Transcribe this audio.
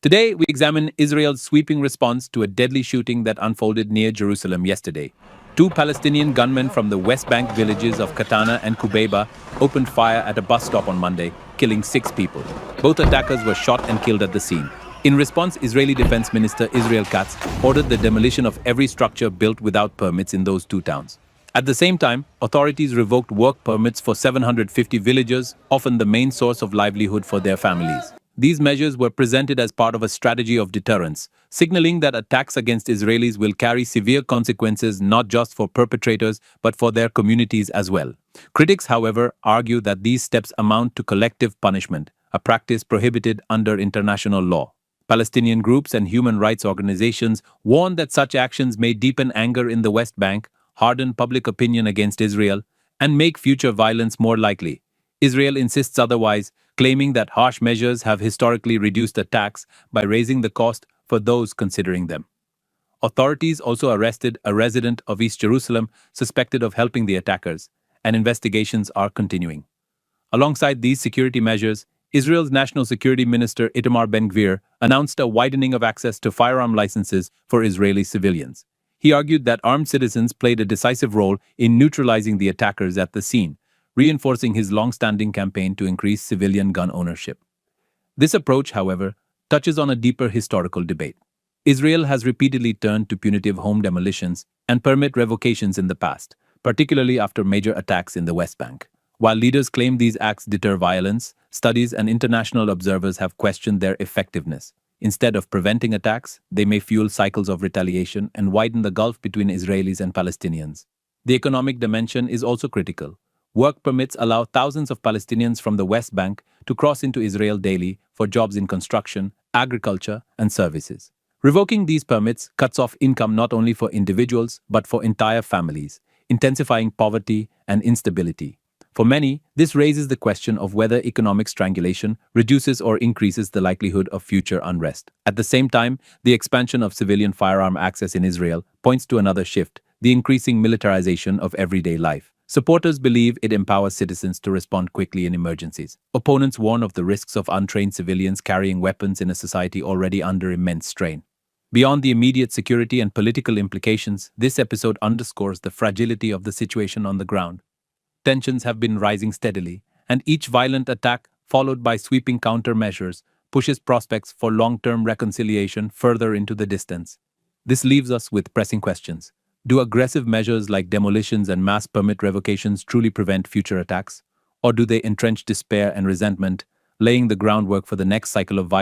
Today, we examine Israel's sweeping response to a deadly shooting that unfolded near Jerusalem yesterday. Two Palestinian gunmen from the West Bank villages of Katana and Kubeba opened fire at a bus stop on Monday, killing 6 people. Both attackers were shot and killed at the scene. In response, Israeli Defense Minister Israel Katz ordered the demolition of every structure built without permits in those two towns. At the same time, authorities revoked work permits for 750 villagers, often the main source of livelihood for their families. These measures were presented as part of a strategy of deterrence, signaling that attacks against Israelis will carry severe consequences not just for perpetrators but for their communities as well. Critics, however, argue that these steps amount to collective punishment, a practice prohibited under international law. Palestinian groups and human rights organizations warn that such actions may deepen anger in the West Bank, harden public opinion against Israel, and make future violence more likely. Israel insists otherwise, claiming that harsh measures have historically reduced attacks by raising the cost for those considering them. Authorities also arrested a resident of East Jerusalem suspected of helping the attackers, and investigations are continuing. Alongside these security measures, Israel's National Security Minister Itamar Ben-Gvir announced a widening of access to firearm licenses for Israeli civilians. He argued that armed citizens played a decisive role in neutralizing the attackers at the scene, reinforcing his long-standing campaign to increase civilian gun ownership. This approach, however, touches on a deeper historical debate. Israel has repeatedly turned to punitive home demolitions and permit revocations in the past, particularly after major attacks in the West Bank. While leaders claim these acts deter violence, studies and international observers have questioned their effectiveness. Instead of preventing attacks, they may fuel cycles of retaliation and widen the gulf between Israelis and Palestinians. The economic dimension is also critical. Work permits allow thousands of Palestinians from the West Bank to cross into Israel daily for jobs in construction, agriculture, and services. Revoking these permits cuts off income not only for individuals but for entire families, intensifying poverty and instability. For many, this raises the question of whether economic strangulation reduces or increases the likelihood of future unrest. At the same time, the expansion of civilian firearm access in Israel points to another shift: the increasing militarization of everyday life. Supporters believe it empowers citizens to respond quickly in emergencies. Opponents warn of the risks of untrained civilians carrying weapons in a society already under immense strain. Beyond the immediate security and political implications, this episode underscores the fragility of the situation on the ground. Tensions have been rising steadily, and each violent attack, followed by sweeping countermeasures, pushes prospects for long-term reconciliation further into the distance. This leaves us with pressing questions. Do aggressive measures like demolitions and mass permit revocations truly prevent future attacks? Or do they entrench despair and resentment, laying the groundwork for the next cycle of violence?